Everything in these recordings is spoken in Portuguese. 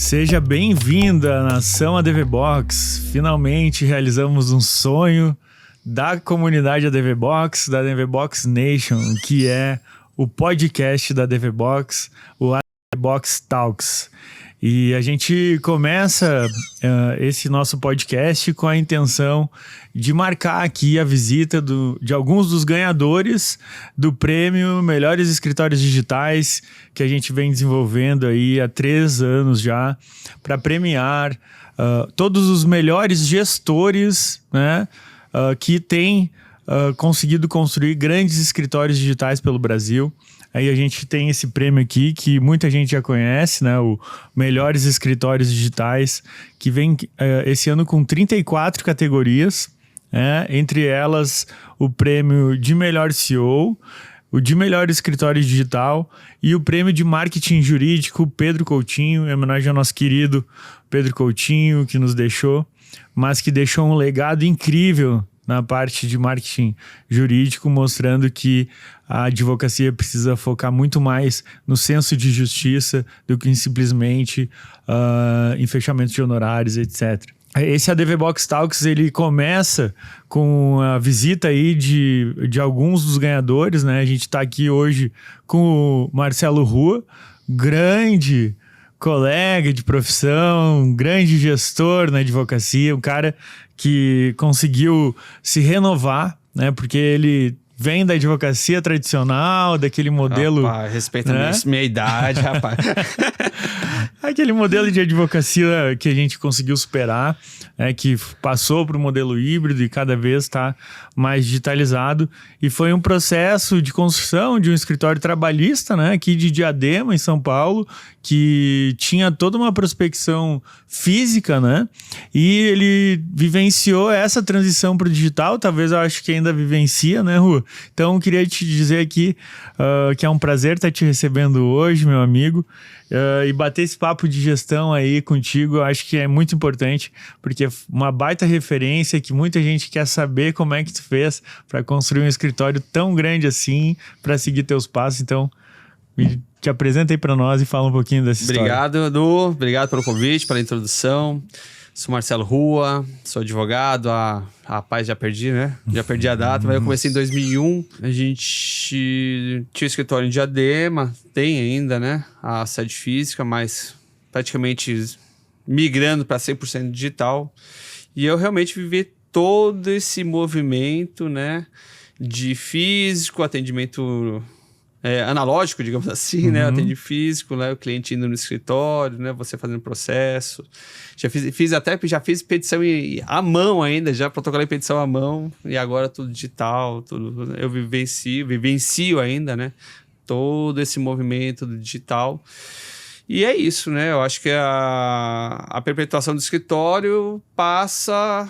Seja bem-vinda, nação ADV Box. Finalmente realizamos um sonho da comunidade ADV Box, da ADV Box Nation, que é o podcast da ADV Box, o ADV Box Talks. E a gente começa esse nosso podcast com a intenção de marcar aqui a visita de alguns dos ganhadores do prêmio Melhores Escritórios Digitais, que a gente vem desenvolvendo aí há 3 anos já, para premiar todos os melhores gestores, né, que têm conseguido construir grandes escritórios digitais pelo Brasil. Aí a gente tem esse prêmio aqui que muita gente já conhece, né? O Melhores Escritórios Digitais, que vem esse ano com 34 categorias, né? Entre elas o prêmio de melhor CEO, o de melhor escritório digital e o prêmio de marketing jurídico Pedro Coutinho, em homenagem ao nosso querido Pedro Coutinho, que nos deixou, mas que deixou um legado incrível na parte de marketing jurídico, mostrando que a advocacia precisa focar muito mais no senso de justiça do que simplesmente em fechamento de honorários, etc. Esse ADV Box Talks, ele começa com a visita aí de alguns dos ganhadores, né? A gente está aqui hoje com o Marcelo Rua, grande colega de profissão, grande gestor na advocacia, um cara que conseguiu se renovar, né? Porque ele vem da advocacia tradicional, daquele modelo... Rapaz, respeita, né? minha idade, rapaz. Aquele modelo de advocacia que a gente conseguiu superar, que passou para o modelo híbrido e cada vez está mais digitalizado. E foi um processo de construção de um escritório trabalhista, né, aqui de Diadema, em São Paulo, que tinha toda uma prospecção física, né? E ele vivenciou essa transição para o digital, talvez eu acho que ainda vivencia, né, Ru? Então, queria te dizer aqui que é um prazer estar te recebendo hoje, meu amigo. E bater esse papo de gestão aí contigo, eu acho que é muito importante, porque é uma baita referência que muita gente quer saber como é que tu fez para construir um escritório tão grande assim, para seguir teus passos. Então, te apresenta aí para nós e fala um pouquinho dessa história. Obrigado, Edu. Obrigado pelo convite, pela introdução. Sou Marcelo Rua, sou advogado. Rapaz, já perdi, né? Já perdi a data, mas eu comecei em 2001. A gente tinha escritório em Diadema, tem ainda, né? A sede física, mas praticamente migrando para 100% digital. E eu realmente vivi todo esse movimento, né? De físico, atendimento analógico, digamos assim, né? Atendimento físico, né? O cliente indo no escritório, né? Você fazendo processo. Já fiz petição à mão ainda, já protocolei petição à mão e agora tudo digital, tudo. Eu vivencio ainda, né? Todo esse movimento do digital. E é isso, né? Eu acho que a perpetuação do escritório passa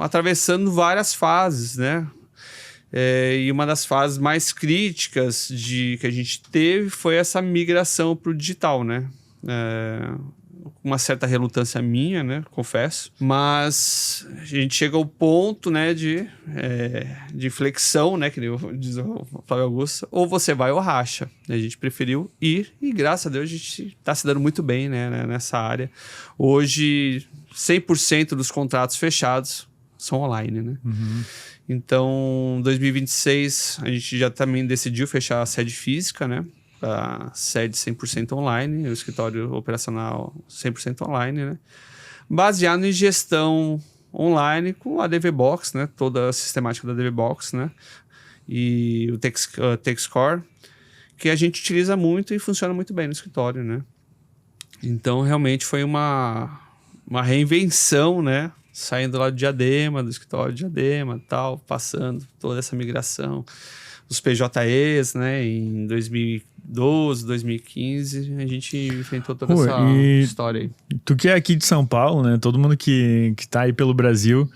atravessando várias fases, né? E uma das fases mais críticas que a gente teve foi essa migração para o digital, né? Uma certa relutância minha, né? Confesso. Mas a gente chega ao ponto, né? De flexão, né? Que diz o Flávio Augusto. Ou você vai ou racha. A gente preferiu ir e, graças a Deus, a gente está se dando muito bem, né? Nessa área. Hoje, 100% dos contratos fechados são online, né? Então, 2026, a gente já também decidiu fechar a sede física, né? A sede 100% online, o escritório operacional 100% online, né? Baseado em gestão online com a ADV Box, né? Toda a sistemática da ADV Box, né? E o TechScore, que a gente utiliza muito e funciona muito bem no escritório, né? Então, realmente foi uma reinvenção, né? Saindo lá do Diadema, do escritório de Diadema e tal, passando toda essa migração. Os PJEs, né, em 2012, 2015, a gente enfrentou toda essa história aí. Tu que é aqui de São Paulo, né, todo mundo que tá aí pelo Brasil,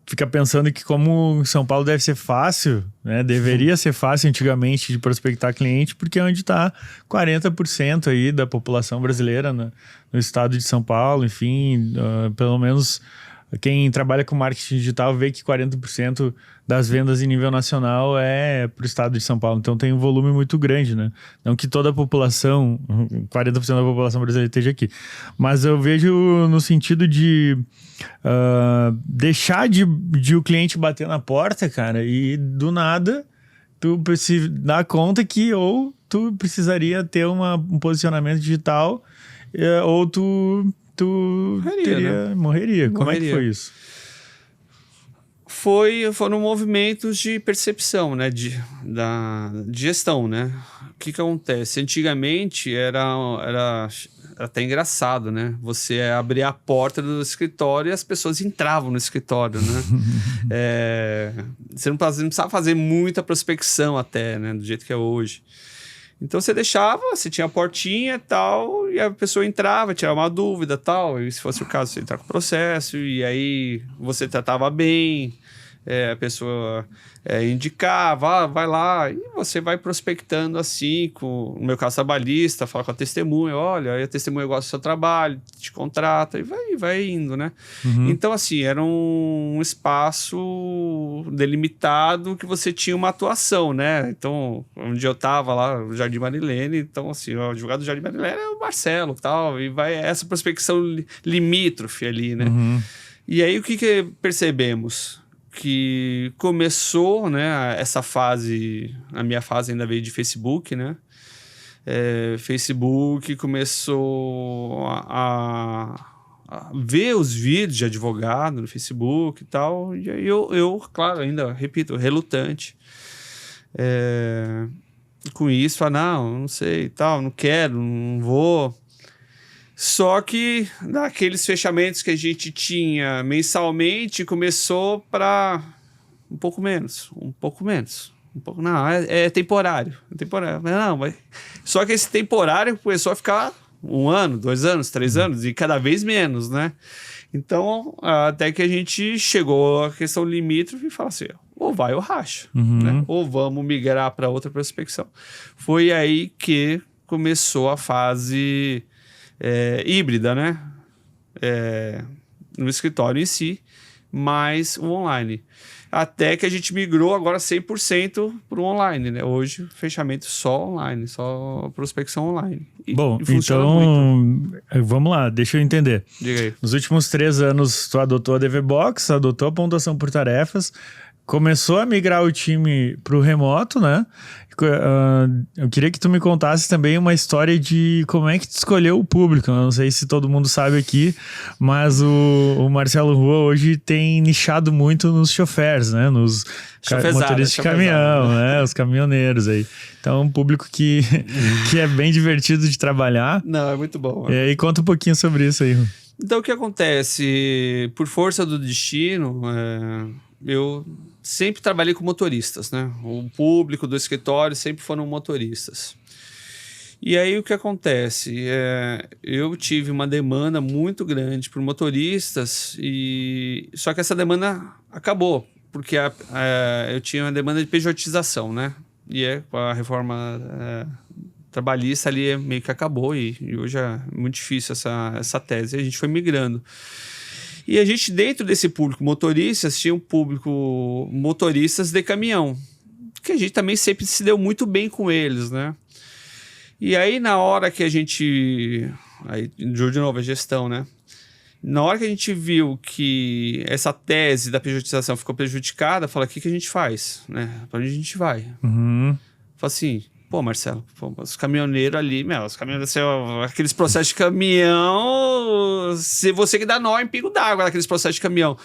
fica pensando que como São Paulo deve ser fácil, né, deveria ser fácil antigamente de prospectar cliente, porque é onde está 40% aí da população brasileira no estado de São Paulo, enfim, pelo menos Quem trabalha com marketing digital vê que 40% das vendas em nível nacional é para o estado de São Paulo. Então tem um volume muito grande, né? Não que toda a população, 40% da população brasileira esteja aqui. Mas eu vejo no sentido de deixar de o cliente bater na porta, cara, e do nada tu precisa dar conta que ou tu precisaria ter um posicionamento digital ou tu morreria. Como é que foi isso? Foram movimentos de percepção, né? De gestão, né? O que acontece? Antigamente era até engraçado, né? Você abria a porta do escritório e as pessoas entravam no escritório, né? Você não precisava fazer muita prospecção até, né? Do jeito que é hoje. Então você deixava, você tinha a portinha e tal, e a pessoa entrava, tirava uma dúvida e tal, e se fosse o caso, você entrar com o processo, e aí você tratava bem, a pessoa indicava, vai lá, e você vai prospectando assim, no meu caso trabalhista, fala com a testemunha, olha, aí a testemunha gosta do seu trabalho, te contrata, e vai indo, né? Uhum. Então, assim, era um espaço delimitado que você tinha uma atuação, né? Então, onde eu tava lá, no Jardim Marilene, então, assim, o advogado do Jardim Marilene é o Marcelo e tal, e vai essa prospecção limítrofe ali, né? Uhum. E aí, o que percebemos? Que começou, né, essa fase, a minha fase ainda veio de Facebook, né? Facebook começou a ver os vídeos de advogado no Facebook e tal, e aí eu claro, ainda, repito, relutante com isso, não sei e tal, não quero, não vou. Só que naqueles fechamentos que a gente tinha mensalmente, começou para um pouco menos. Não, é temporário. Não, mas... Só que esse temporário começou a ficar 1 ano, 2 anos, 3 anos e cada vez menos, né? Então, até que a gente chegou à questão limítrofe e falou assim, ou vai ou racha, né? Ou vamos migrar para outra prospecção. Foi aí que começou a fase... híbrida, né? No escritório em si, mas o online. Até que a gente migrou agora 100% para o online, né? Hoje, fechamento só online, só prospecção online. Bom, então, vamos lá, deixa eu entender. Diga aí. Nos últimos 3 anos, tu adotou a DVBox, adotou a pontuação por tarefas, começou a migrar o time para o remoto, né? Eu queria que tu me contasse também uma história de como é que tu escolheu o público. Eu não sei se todo mundo sabe aqui, mas o Marcelo Rua hoje tem nichado muito nos choferes, né? Nos motoristas de caminhão, né? Os caminhoneiros aí. Então, um público que é bem divertido de trabalhar. Não, é muito bom. E aí, conta um pouquinho sobre isso aí. Então, o que acontece? Por força do destino, eu sempre trabalhei com motoristas, né? O público do escritório sempre foram motoristas. E aí o que acontece? Eu tive uma demanda muito grande por motoristas, só que essa demanda acabou, porque eu tinha uma demanda de pejotização, né? E com a reforma trabalhista ali meio que acabou, e hoje é muito difícil essa tese. A gente foi migrando. E a gente, dentro desse público motoristas, tinha um público motoristas de caminhão, que a gente também sempre se deu muito bem com eles, né? E aí, na hora que a gente... Aí, de novo, a gestão, né? Na hora que a gente viu que essa tese da pejotização ficou prejudicada, fala, o que a gente faz? Né? Para onde a gente vai? Uhum. Fala assim... Pô, Marcelo, os caminhoneiros ali, os caminhoneiros, aqueles processos de caminhão, se você que dá nó em pingo d'água naqueles processos de caminhão.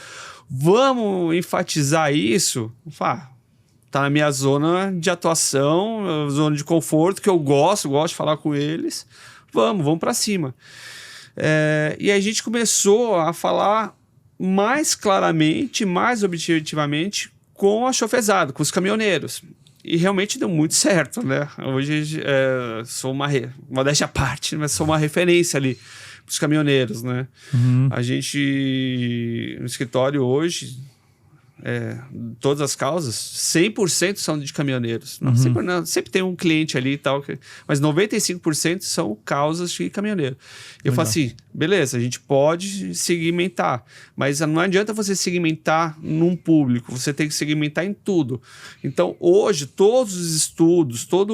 Vamos enfatizar isso? Tá na minha zona de atuação, zona de conforto, que eu gosto de falar com eles. Vamos para cima. E a gente começou a falar mais claramente, mais objetivamente com a chofezada, com os caminhoneiros. E realmente deu muito certo, né? Hoje sou modéstia à parte, mas sou uma referência ali para os caminhoneiros, né? Uhum. A gente, no escritório hoje, todas as causas, 100% são de caminhoneiros. Não, sempre tem um cliente ali e tal, mas 95% são causas de caminhoneiro. Eu falo assim, beleza, a gente pode segmentar, mas não adianta você segmentar num público, você tem que segmentar em tudo. Então, hoje, todos os estudos, toda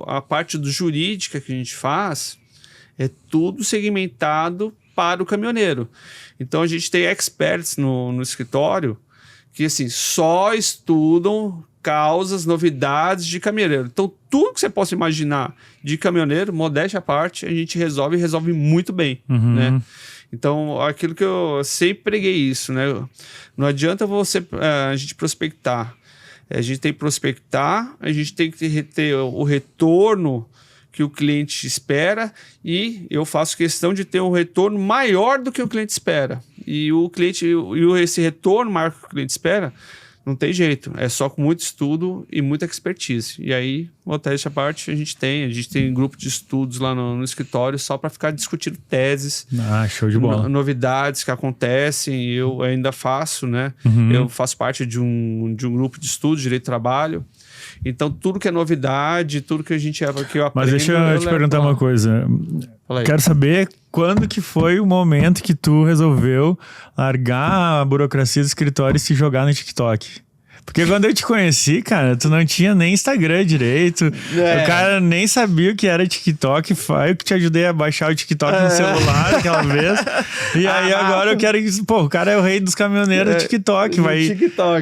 a parte do jurídica que a gente faz, é tudo segmentado para o caminhoneiro. Então, a gente tem experts no escritório que, assim, só estudam causas, novidades de caminhoneiro. Então, tudo que você possa imaginar de caminhoneiro, modéstia à parte, a gente resolve muito bem, né? Então, aquilo que eu sempre preguei isso, né? Não adianta a gente prospectar. A gente tem que prospectar, a gente tem que ter o retorno que o cliente espera e eu faço questão de ter um retorno maior do que o cliente espera. E esse retorno maior que o cliente espera, não tem jeito. É só com muito estudo e muita expertise. E aí, modéstia à parte, a gente tem grupo de estudos lá no escritório só para ficar discutindo teses. Show de bola. Novidades que acontecem. Eu ainda faço, né? Eu faço parte de um grupo de estudos, direito do trabalho. Então, tudo que é novidade, tudo que a gente que eu aprendo... Mas deixa eu te perguntar uma coisa. Quero saber quando que foi o momento que tu resolveu largar a burocracia do escritório e se jogar no TikTok. Porque quando eu te conheci, cara, tu não tinha nem Instagram direito. O cara nem sabia o que era TikTok. Eu que te ajudei a baixar o TikTok no celular aquela vez. E aí agora eu quero... Pô, o cara é o rei dos caminhoneiros do TikTok.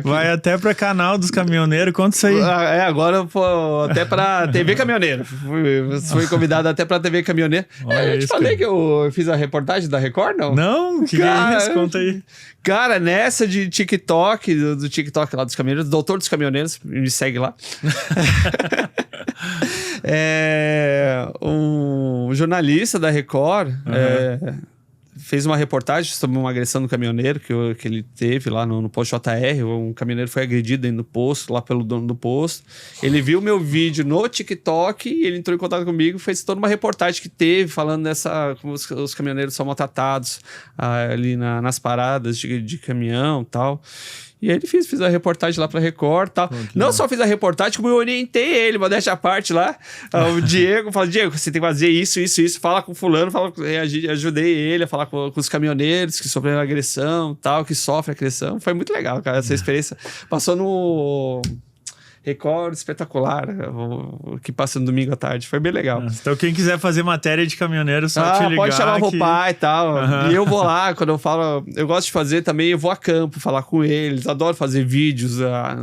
Vai até pra canal dos caminhoneiros. Conta isso aí. Agora até pra TV Caminhoneiro. Fui convidado até pra TV Caminhoneiro. Eu te falei que eu fiz a reportagem da Record, não? Não, que é isso? Conta aí. Cara, nessa de TikTok, do TikTok lá dos caminhoneiros, Doutor dos Caminhoneiros, me segue lá. Um jornalista da Record fez uma reportagem sobre uma agressão do caminhoneiro que ele teve lá no posto JR. Um caminhoneiro foi agredido dentro do posto, lá pelo dono do posto. Ele viu meu vídeo no TikTok e ele entrou em contato comigo, fez toda uma reportagem que teve, falando como os caminhoneiros são maltratados ali nas paradas de caminhão e tal. E aí ele fiz a reportagem lá pra Record e tal. Não só fiz a reportagem, como eu orientei ele, modéstia à parte lá. O Diego, falei, Diego, você tem que fazer isso. Fala com fulano, ajudei ele a falar com os caminhoneiros que sofreram agressão tal, que sofrem agressão. Foi muito legal, cara, essa experiência. Passou no Record Espetacular, que passa no domingo à tarde. Foi bem legal. Então quem quiser fazer matéria de caminhoneiro, só te ligar. Pode chamar o pai e tal. E eu vou lá, quando eu falo... Eu gosto de fazer também, eu vou a campo, falar com eles. Adoro fazer vídeos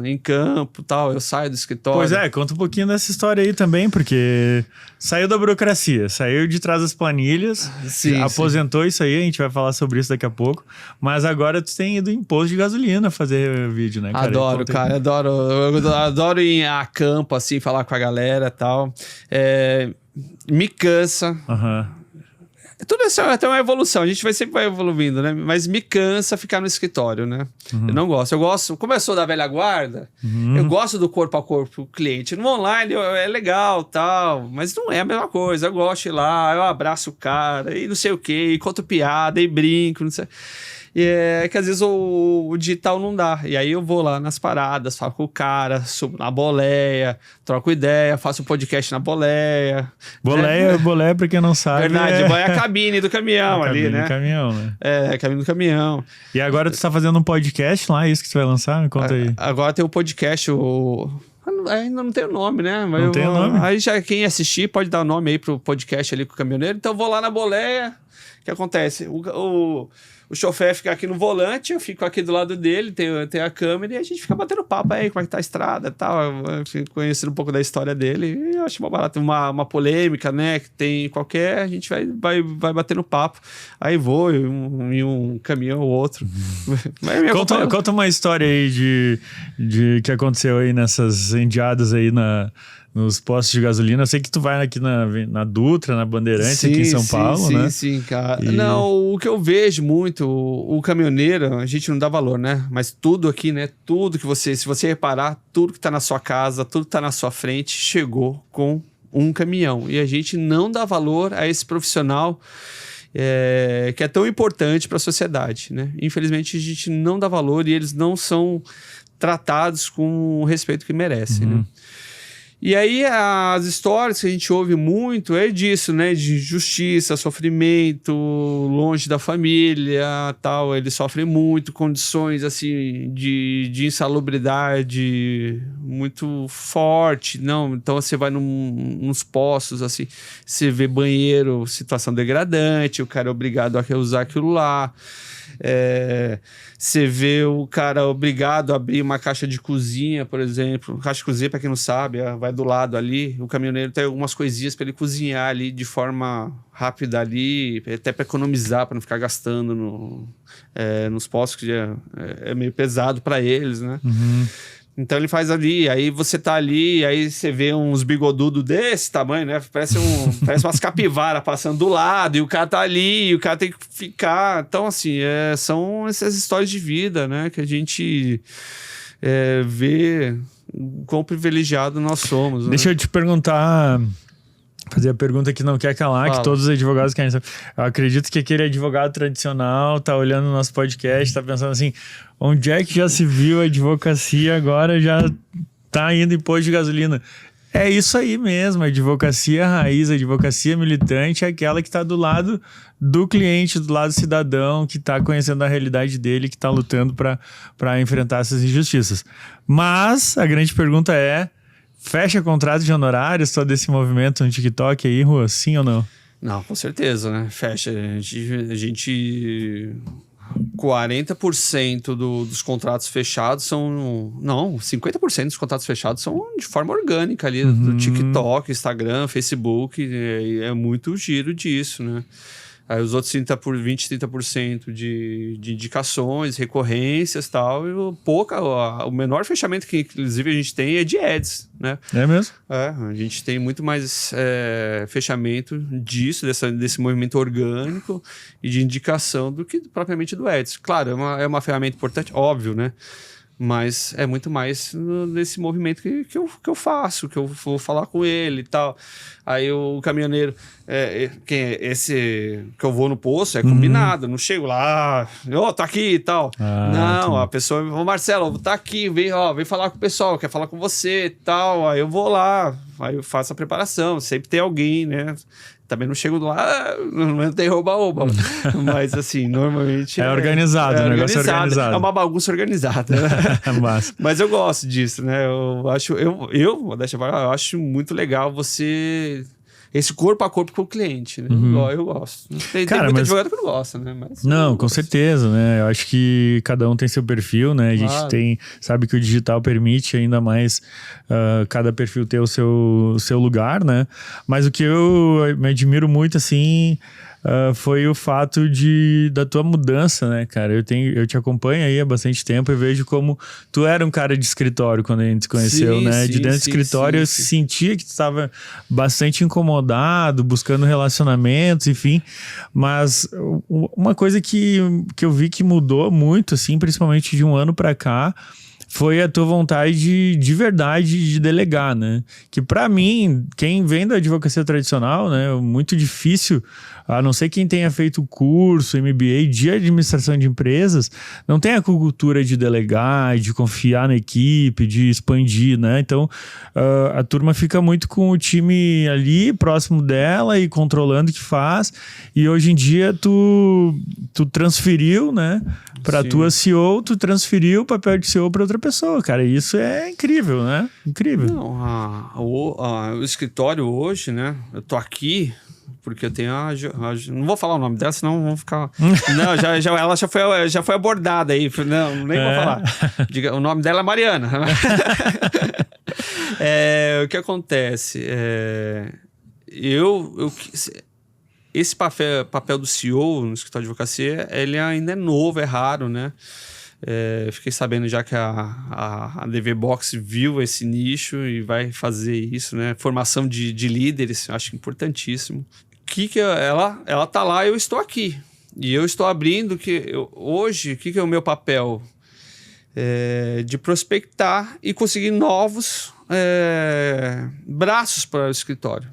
em campo e tal. Eu saio do escritório. Pois conta um pouquinho dessa história aí também, porque saiu da burocracia, saiu de trás das planilhas, aposentou isso aí, a gente vai falar sobre isso daqui a pouco. Mas agora tu tem ido em posto de gasolina fazer vídeo, né, cara? Adoro, cara, adoro. Eu adoro ir a campo, assim, falar com a galera e tal. Me cansa. Tudo isso é até uma evolução, a gente sempre vai evoluindo, né? Mas me cansa ficar no escritório, né? Eu não gosto. Como eu sou da velha guarda, eu gosto do corpo a corpo com o cliente. No online é legal, tal, mas não é a mesma coisa. Eu gosto de ir lá, eu abraço o cara e não sei o quê, e conto piada, e brinco, não sei... E é que às vezes o digital não dá. E aí eu vou lá nas paradas, falo com o cara, subo na boleia, troco ideia, faço um podcast na boleia. Boleia, pra quem não sabe. Verdade, é a cabine do caminhão ali, né? Caminhão, né? A cabine do caminhão. E agora tu tá fazendo um podcast lá, isso que tu vai lançar? Me conta aí. Agora tem o podcast, ainda não tem o nome, né? Mas não tem o nome? Aí já quem assistir pode dar o nome aí pro podcast ali com o caminhoneiro. Então eu vou lá na boleia. O que acontece? O chofer fica aqui no volante, eu fico aqui do lado dele, tem a câmera e a gente fica batendo papo aí, como é que tá a estrada e tal. Eu fico conhecendo um pouco da história dele. E eu acho barato. Uma polêmica, né? Que tem qualquer, a gente vai batendo papo. Aí vou em um caminhão ou outro. Conta uma história aí de que aconteceu aí nessas endiadas aí nos postos de gasolina. Eu sei que tu vai aqui na Dutra, na Bandeirantes, aqui em São Paulo, né? Sim, cara. Não, o que eu vejo muito, o caminhoneiro, a gente não dá valor, né? Mas tudo aqui, né? Tudo que se você reparar, tudo que tá na sua casa, tudo que tá na sua frente, chegou com um caminhão. E a gente não dá valor a esse profissional. que é tão importante para a sociedade, né? Infelizmente, a gente não dá valor e eles não são tratados com o respeito que merecem, né? E aí, as histórias que a gente ouve muito é disso, né? De injustiça, sofrimento, longe da família, tal. Eles sofrem muito, condições, assim, de insalubridade muito forte. Não, então, você vai nos postos, assim, você vê banheiro, situação degradante, o cara é obrigado a usar aquilo lá. Você vê o cara obrigado a abrir uma caixa de cozinha, por exemplo. Caixa de cozinha, para quem não sabe, vai do lado ali. O caminhoneiro tem algumas coisinhas para ele cozinhar ali de forma rápida ali, até para economizar, para não ficar gastando nos postos, que é meio pesado para eles, né? Então ele faz ali, aí você tá ali, aí você vê uns bigodudos desse tamanho, né? Parece umas capivaras passando do lado, e o cara tá ali, e o cara tem que ficar. Então, assim, são essas histórias de vida, né? Que a gente vê quão privilegiado nós somos. Deixa eu te perguntar, fazer a pergunta que não quer calar, Fala. que todos os advogados querem saber. Eu acredito que aquele advogado tradicional tá olhando o nosso podcast, tá pensando assim, onde é que já se viu a advocacia, agora já tá indo em posto de gasolina. É isso aí mesmo, a advocacia raiz, a advocacia militante é aquela que tá do lado do cliente, do lado do cidadão, que tá conhecendo a realidade dele, que tá lutando para enfrentar essas injustiças. Mas a grande pergunta é, fecha contrato de honorários todo esse movimento no TikTok aí, Rua? Sim ou não? Não, com certeza, né? Fecha. A gente 40% dos contratos fechados são... Não, 50% dos contratos fechados são de forma orgânica ali, do TikTok, Instagram, Facebook. É muito giro disso, né? Aí os outros 30% de indicações, recorrências e tal. E o menor fechamento que, inclusive, a gente tem é de ads, né? É mesmo? A gente tem muito mais fechamento disso, desse movimento orgânico e de indicação do que propriamente do ads. Claro, é uma ferramenta importante, óbvio, né? Mas é muito mais nesse movimento que eu faço, que eu vou falar com ele e tal. Aí o caminhoneiro, esse que eu vou no posto, é combinado. Não chego lá, tô aqui e tal. Não, a pessoa, Marcelo, tá aqui, vem falar com o pessoal, quer falar com você e tal. Aí eu vou lá, aí eu faço a preparação. Sempre tem alguém, né? Também não chego lá, não tem rouba-rouba. Mas, assim, normalmente... É organizado, o negócio é organizado. É uma bagunça organizada, né? Mas eu gosto disso, né? Eu acho muito legal você... Esse corpo a corpo com o cliente, né? Eu gosto. Tem muito advogado que não gosta, né? Mas não, com certeza, né? Eu acho que cada um tem seu perfil, né? A gente sabe que o digital permite ainda mais cada perfil ter o seu lugar, né? Mas o que eu me admiro muito, assim... foi o fato da tua mudança, né, cara? Eu te acompanho aí há bastante tempo e vejo como tu era um cara de escritório quando a gente se conheceu, né? De dentro do escritório eu sentia que tu estava bastante incomodado, buscando relacionamentos, enfim. Mas uma coisa que eu vi que mudou muito, assim, principalmente de um ano pra cá, foi a tua vontade de verdade de delegar, né? Que pra mim, quem vem da advocacia tradicional, né, é muito difícil, a não ser quem tenha feito curso, MBA de administração de empresas, não tem a cultura de delegar, de confiar na equipe, de expandir, né? Então, a turma fica muito com o time ali, próximo dela e controlando o que faz. E hoje em dia, tu transferiu, né? Para a tua CEO, tu transferiu o papel de CEO para outra pessoa, cara. Isso é incrível, né? Incrível. Não, o escritório hoje, né? Eu tô aqui porque eu tenho não vou falar o nome dela, senão vão ficar... Não, ela já foi abordada aí. Não, nem vou falar. O nome dela é Mariana. O que acontece? Esse papel do CEO no escritório de advocacia, ele ainda é novo, é raro, né? Fiquei sabendo já que a DV Box viu esse nicho e vai fazer isso, né? Formação de líderes, acho importantíssimo. Ela tá lá, eu estou aqui. E eu estou abrindo hoje, o que é o meu papel? De prospectar e conseguir novos braços para o escritório.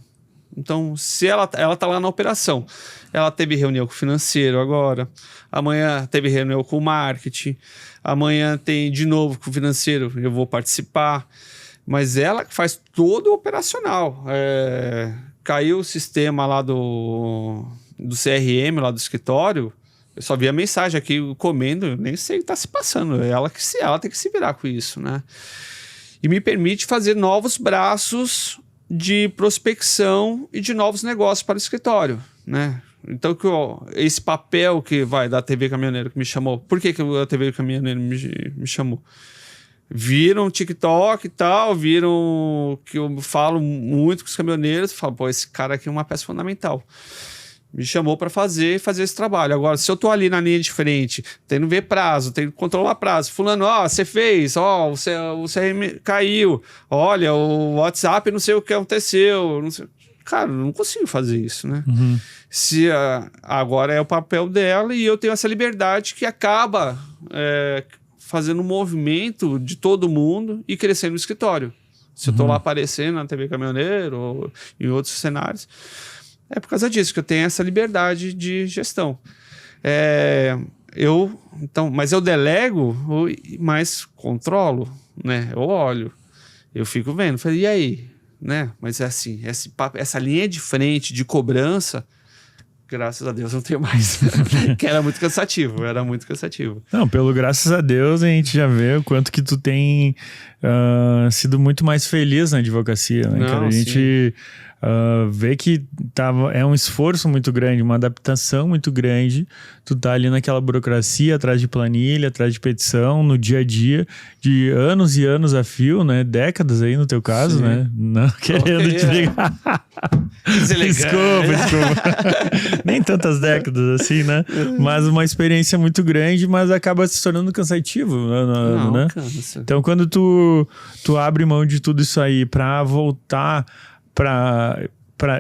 Então, se ela tá lá na operação, ela teve reunião com o financeiro agora, amanhã teve reunião com o marketing, amanhã tem de novo com o financeiro, eu vou participar, mas ela faz todo o operacional. Caiu o sistema lá do CRM, lá do escritório, eu só vi a mensagem aqui comendo, eu nem sei o que está se passando, ela tem que se virar com isso, né? E me permite fazer novos braços de prospecção e de novos negócios para o escritório, né? Então, esse papel que vai da TV Caminhoneiro que me chamou, por que a TV Caminhoneiro me chamou? Viram o TikTok e tal, viram que eu falo muito com os caminhoneiros, falo, pô, esse cara aqui é uma peça fundamental. Me chamou para fazer esse trabalho. Agora, se eu tô ali na linha de frente, tendo que ver prazo, tendo que controlar prazo, fulano, você fez, o CRM caiu, olha, o WhatsApp não sei o que aconteceu, não sei. Cara, eu não consigo fazer isso, né? Uhum. Agora é o papel dela e eu tenho essa liberdade que acaba fazendo um movimento de todo mundo e crescendo no escritório. Se eu tô lá aparecendo na TV Caminhoneiro ou em outros cenários, é por causa disso que eu tenho essa liberdade de gestão. Mas eu delego, mas controlo, né? Eu olho, eu fico vendo, falei, e aí? Né? Mas assim, essa linha de frente de cobrança, graças a Deus não tenho mais. Que era muito cansativo. Não, pelo graças a Deus a gente já vê o quanto que tu tem sido muito mais feliz na advocacia, né, cara? A gente vê que é um esforço muito grande, uma adaptação muito grande. Tu tá ali naquela burocracia, atrás de planilha, atrás de petição, no dia a dia, de anos e anos a fio, né? Décadas aí no teu caso, né? Não querendo te ligar. Desculpa. Nem tantas décadas assim, né? Mas uma experiência muito grande, mas acaba se tornando cansativo, né? Cansa. Então, quando tu abre mão de tudo isso aí pra voltar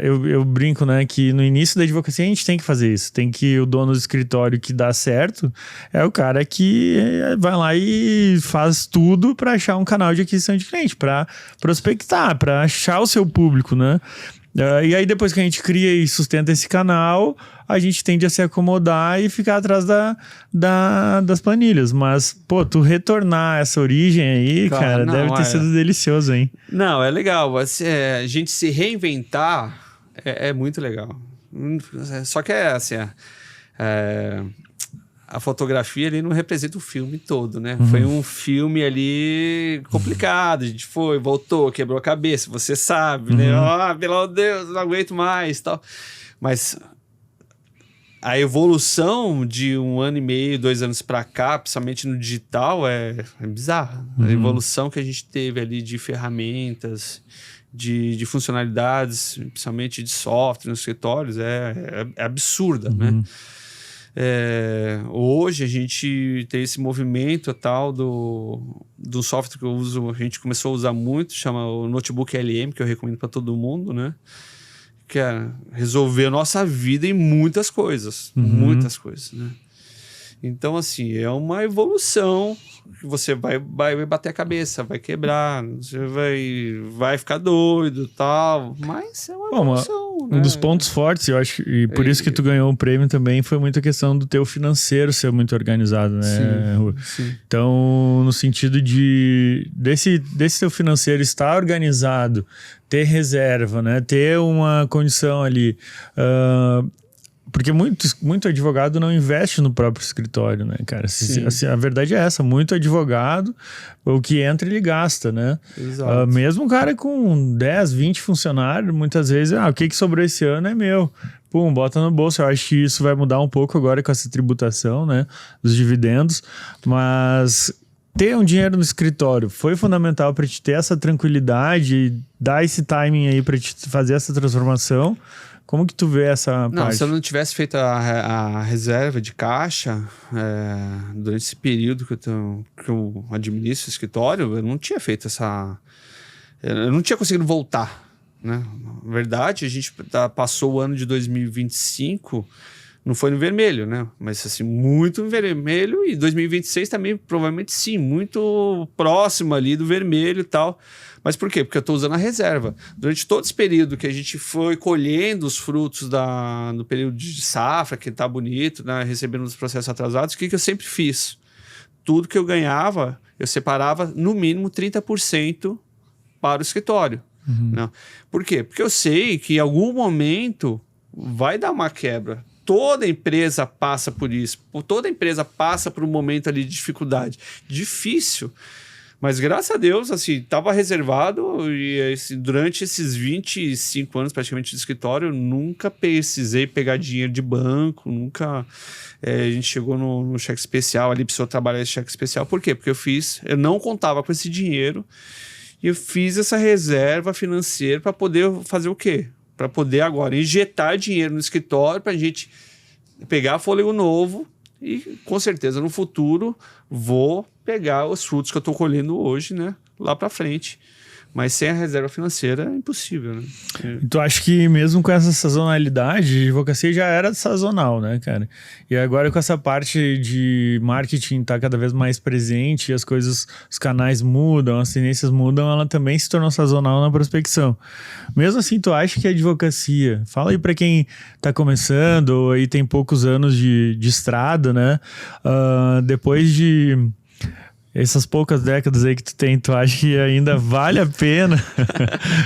eu brinco, né, que no início da advocacia a gente tem que fazer isso. Tem que o dono do escritório que dá certo é o cara que vai lá e faz tudo para achar um canal de aquisição de cliente, para prospectar, para achar o seu público, né? E aí depois que a gente cria e sustenta esse canal, a gente tende a se acomodar e ficar atrás das planilhas. Mas, pô, tu retornar essa origem aí, cara, deve ter sido delicioso, hein? Não, é legal. A gente se reinventar é muito legal. Só que a fotografia ali não representa o filme todo, né? Foi um filme ali complicado, a gente voltou, quebrou a cabeça, você sabe, né? Pelo Deus, não aguento mais, tal. Mas a evolução de 1 ano e meio, 2 anos pra cá, principalmente no digital, é bizarra. A evolução que a gente teve ali de ferramentas, de funcionalidades, principalmente de software nos escritórios, é absurda, né? Hoje a gente tem esse movimento tal do software que eu uso, a gente começou a usar muito, chama o Notebook LM, que eu recomendo para todo mundo, né? Que é resolver a nossa vida em muitas coisas, né? Então, assim, é uma evolução que você vai bater a cabeça, vai quebrar, você vai ficar doido e tal, mas é uma evolução, né? Um dos pontos fortes, eu acho, e por isso que tu ganhou o prêmio também, foi muito a questão do teu financeiro ser muito organizado, né? Sim. Então, no sentido desse teu financeiro estar organizado, ter reserva, né? Ter uma condição ali... Porque muito advogado não investe no próprio escritório, né, cara? Assim, a verdade é essa, muito advogado, o que entra ele gasta, né? Exato. Mesmo um cara com 10, 20 funcionários, muitas vezes, o que sobrou esse ano é meu. Pum, bota no bolso. Eu acho que isso vai mudar um pouco agora com essa tributação, né, dos dividendos, mas... Ter um dinheiro no escritório foi fundamental para te ter essa tranquilidade, dar esse timing aí para te fazer essa transformação. Como que tu vê essa parte? Se eu não tivesse feito a reserva de caixa durante esse período que eu administro o escritório, eu não tinha feito eu não tinha conseguido voltar, né? Na verdade, a gente passou o ano de 2025 Não foi no vermelho, né? Mas assim, muito no vermelho, e 2026 também, provavelmente sim, muito próximo ali do vermelho e tal. Mas por quê? Porque eu estou usando a reserva. Durante todo esse período que a gente foi colhendo os frutos do período de safra, que tá bonito, né? Recebendo os processos atrasados, o que eu sempre fiz? Tudo que eu ganhava, eu separava no mínimo 30% para o escritório. Né? Por quê? Porque eu sei que em algum momento vai dar uma quebra. Toda empresa passa por isso. Toda empresa passa por um momento ali de dificuldade. Difícil. Mas graças a Deus, assim, estava reservado e durante esses 25 anos praticamente de escritório, eu nunca precisei pegar dinheiro de banco, nunca... a gente chegou no cheque especial, ali precisou trabalhar esse cheque especial. Por quê? Porque eu não contava com esse dinheiro e eu fiz essa reserva financeira para poder fazer o quê? Para poder agora injetar dinheiro no escritório para a gente pegar fôlego novo e com certeza no futuro vou pegar os frutos que eu estou colhendo hoje, né, lá para frente. Mas sem a reserva financeira é impossível, né? E tu acha que mesmo com essa sazonalidade, a advocacia já era sazonal, né, cara? E agora com essa parte de marketing tá cada vez mais presente, as coisas, os canais mudam, as tendências mudam, ela também se tornou sazonal na prospecção. Mesmo assim, tu acha que a advocacia, fala aí para quem tá começando ou aí tem poucos anos de estrada, né? Depois de... essas poucas décadas aí que tu tem, tu acha que ainda vale a pena?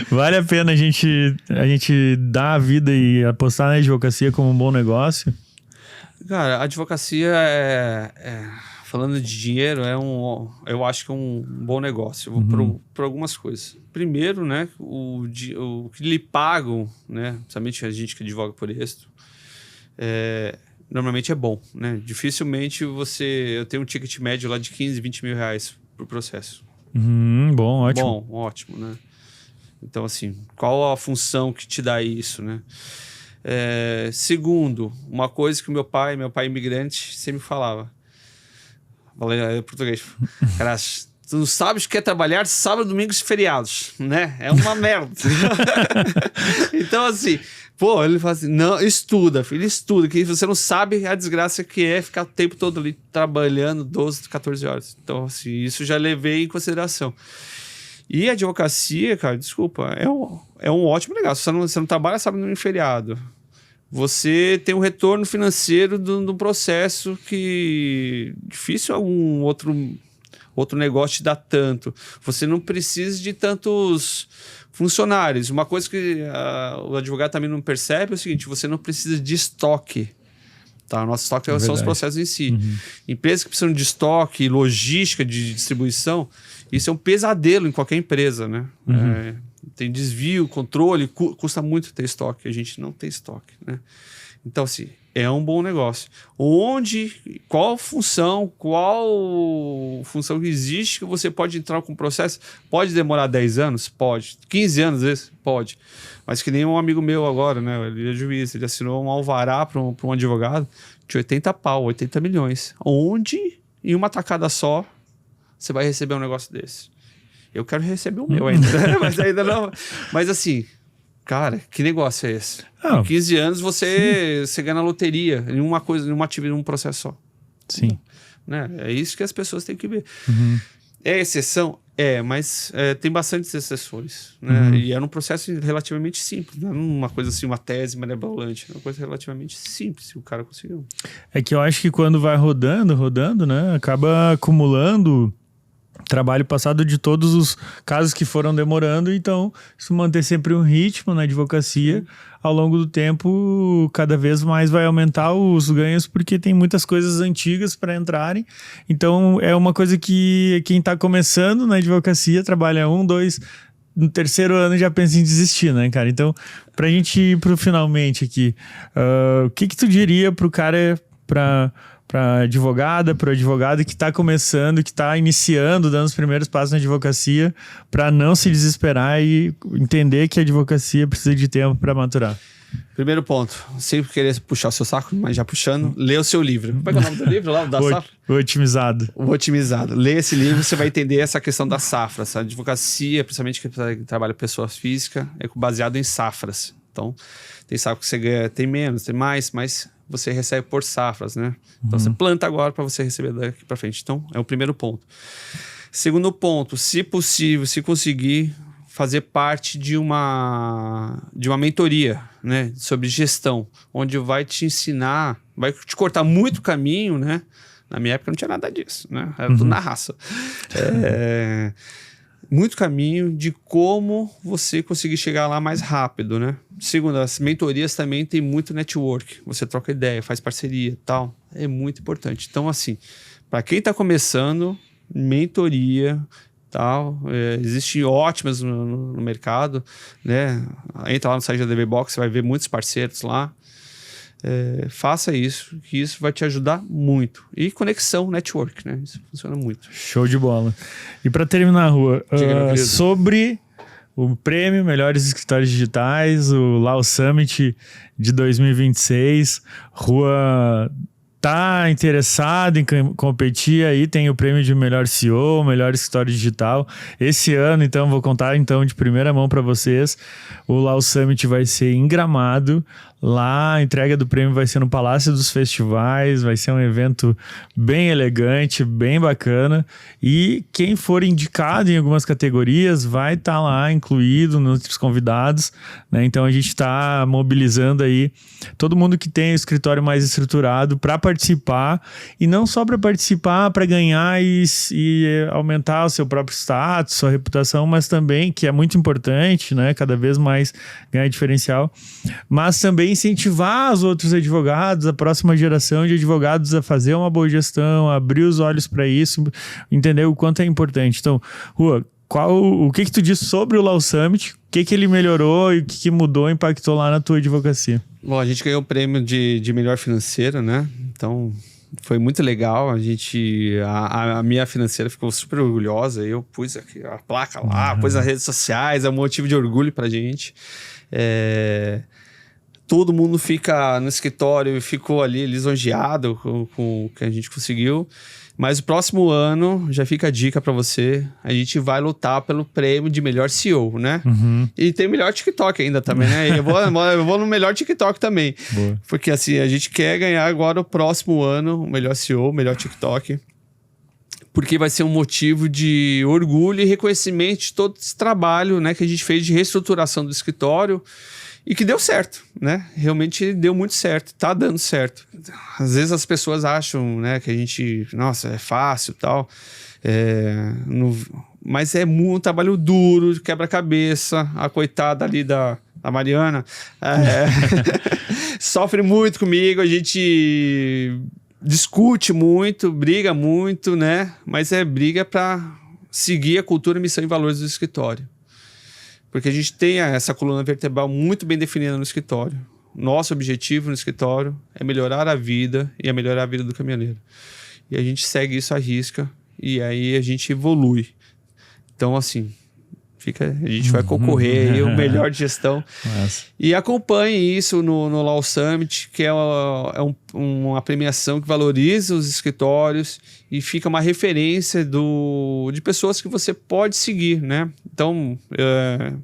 Vale a pena a gente dar a vida e apostar na advocacia como um bom negócio? Cara, a advocacia falando de dinheiro, eu acho que é um bom negócio por algumas coisas. Primeiro, né, o que lhe pagam, né, principalmente a gente que advoga por êxito, normalmente é bom, né? Dificilmente eu tenho um ticket médio lá de 15, 20 mil reais por processo. Bom, ótimo. Bom, ótimo, né? Então, assim, qual a função que te dá isso, né? Segundo, uma coisa que o meu pai imigrante, sempre falava. Falei português. Cara, tu não sabes o que é trabalhar sábado, domingos e feriados, né? É uma merda. Então, assim... Pô, ele fala assim, não, estuda, filho, estuda, que você não sabe a desgraça que é ficar o tempo todo ali trabalhando 12, 14 horas. Então, assim, isso já levei em consideração. E a advocacia, cara, desculpa, é um ótimo negócio. Você não trabalha sábado no feriado. Você tem um retorno financeiro do processo que difícil algum outro negócio te dá tanto. Você não precisa de tantos... funcionários. Uma coisa que o advogado também não percebe é o seguinte, você não precisa de estoque. Tá? O nosso estoque são os processos em si. Empresas que precisam de estoque, logística de distribuição, isso é um pesadelo em qualquer empresa, né? Tem desvio, controle, custa muito ter estoque. A gente não tem estoque, né? Então, assim, é um bom negócio. Qual função que existe que você pode entrar com o processo? Pode demorar 10 anos? Pode. 15 anos, às vezes? Pode. Mas que nem um amigo meu agora, né? Ele é juiz, ele assinou um alvará para um advogado de 80 milhões. Onde, em uma tacada só, você vai receber um negócio desse? Eu quero receber o meu ainda, né? Mas ainda não. Mas assim... Cara, que negócio é esse? Em 15 anos você ganha na loteria, em uma coisa, em um processo só. Sim. Né? É isso que as pessoas têm que ver. É exceção? Mas tem bastantes exceções. Né? E era um processo relativamente simples. Não era uma coisa assim, uma tese mirabolante. Era uma coisa relativamente simples que o cara conseguiu. É que eu acho que quando vai rodando, né? Acaba acumulando trabalho passado de todos os casos que foram demorando, então isso manter sempre um ritmo na advocacia, ao longo do tempo cada vez mais vai aumentar os ganhos, porque tem muitas coisas antigas para entrarem, então é uma coisa que quem está começando na advocacia trabalha 1, 2, no terceiro ano já pensa em desistir, né, cara? Então, pra gente ir pro finalmente aqui, o que tu diria pro cara, pra advogada, pro advogado que está começando, que está iniciando, dando os primeiros passos na advocacia, para não se desesperar e entender que a advocacia precisa de tempo para maturar? Primeiro ponto, sempre querer puxar o seu saco, mas já puxando, lê o seu livro. Como é que é o nome do livro lá? Da safra? O Otimizado. O Otimizado. Lê esse livro, você vai entender essa questão da safra. Essa advocacia, principalmente que trabalha pessoas físicas, é baseado em safras. Então, tem safra que você ganha, tem menos, tem mais, mas você recebe por safras, né? Então, você planta agora para você receber daqui para frente. Então, é o primeiro ponto. Segundo ponto, se possível, se conseguir fazer parte de uma mentoria, né, sobre gestão, onde vai te ensinar, vai te cortar muito caminho, né? Na minha época não tinha nada disso, né? Era tudo na raça. Muito caminho de como você conseguir chegar lá mais rápido, né? Segundo, as mentorias também tem muito network. Você troca ideia, faz parceria e tal. É muito importante. Então, assim, para quem está começando, mentoria, tal, existem ótimas no mercado, né? Entra lá no site da DVBox, você vai ver muitos parceiros lá. Faça isso, que isso vai te ajudar muito. E conexão, network, né? Isso funciona muito. Show de bola. E para terminar, Rua, sobre o prêmio Melhores Escritórios Digitais, o Lau Summit de 2026, Rua tá interessado em competir aí, tem o prêmio de melhor CEO, melhor escritório digital. Esse ano, então, vou contar então de primeira mão para vocês, o Lau Summit vai ser em Gramado. Lá a entrega do prêmio vai ser no Palácio dos Festivais, vai ser um evento bem elegante, bem bacana, e quem for indicado em algumas categorias vai estar lá incluído nos convidados, né? Então a gente está mobilizando aí todo mundo que tem o escritório mais estruturado para participar, e não só para participar, para ganhar e aumentar o seu próprio status, sua reputação, mas também, que é muito importante, né? Cada vez mais ganhar diferencial, mas também incentivar os outros advogados, a próxima geração de advogados a fazer uma boa gestão, a abrir os olhos para isso, entender o quanto é importante. Então, Rua, o que tu diz sobre o Lau Summit? O que ele melhorou e o que mudou, impactou lá na tua advocacia? Bom, a gente ganhou o prêmio de melhor financeiro, né? Então, foi muito legal. A minha financeira ficou super orgulhosa. Eu pus aqui a placa lá, pus nas redes sociais, é um motivo de orgulho pra gente. Todo mundo fica no escritório e ficou ali lisonjeado com o que a gente conseguiu. Mas o próximo ano, já fica a dica para você, a gente vai lutar pelo prêmio de melhor CEO, né? E tem melhor TikTok ainda também, né? Eu vou no melhor TikTok também. Boa. Porque assim, a gente quer ganhar agora o próximo ano o melhor CEO, o melhor TikTok. Porque vai ser um motivo de orgulho e reconhecimento de todo esse trabalho, né, que a gente fez de reestruturação do escritório. E que deu certo, né? Realmente deu muito certo, tá dando certo. Às vezes as pessoas acham, né, que a gente, nossa, é fácil e tal. Mas é muito trabalho duro, quebra-cabeça. A coitada ali da Mariana sofre muito comigo, a gente discute muito, briga muito, né? Mas é briga para seguir a cultura, missão e valores do escritório. Porque a gente tem essa coluna vertebral muito bem definida no escritório. Nosso objetivo no escritório é melhorar a vida e é melhorar a vida do caminhoneiro. E a gente segue isso à risca e aí a gente evolui. Então, assim, a gente vai concorrer aí o melhor de gestão. Nossa. E acompanhe isso no Lau Summit, que é uma premiação que valoriza os escritórios e fica uma referência de pessoas que você pode seguir, né? Então,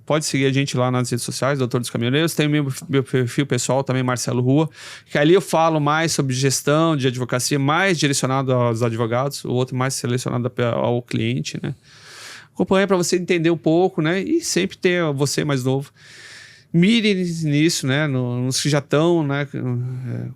pode seguir a gente lá nas redes sociais, Doutor dos Caminhoneiros. Tem o meu perfil pessoal também, Marcelo Rua, que ali eu falo mais sobre gestão de advocacia, mais direcionado aos advogados, o outro mais selecionado ao cliente, né? Acompanha para você entender um pouco, né? E sempre ter você mais novo. Mire nisso, né? Nos que já estão, né?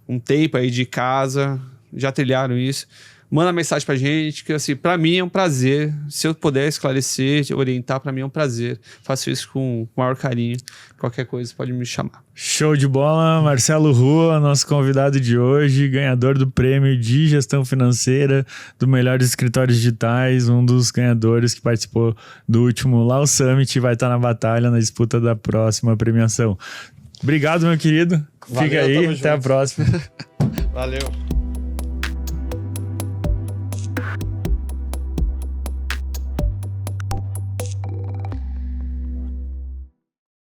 Um tempo aí de casa, já trilharam isso. Manda mensagem pra gente, que assim, pra mim é um prazer. Se eu puder esclarecer, orientar, pra mim é um prazer. Faço isso com o maior carinho. Qualquer coisa pode me chamar. Show de bola, Marcelo Rua, nosso convidado de hoje, ganhador do prêmio de gestão financeira do Melhores Escritórios Digitais, um dos ganhadores que participou do último Lau Summit e vai estar na batalha, na disputa da próxima premiação. Obrigado, meu querido. Valeu, fica aí, até a próxima. Valeu.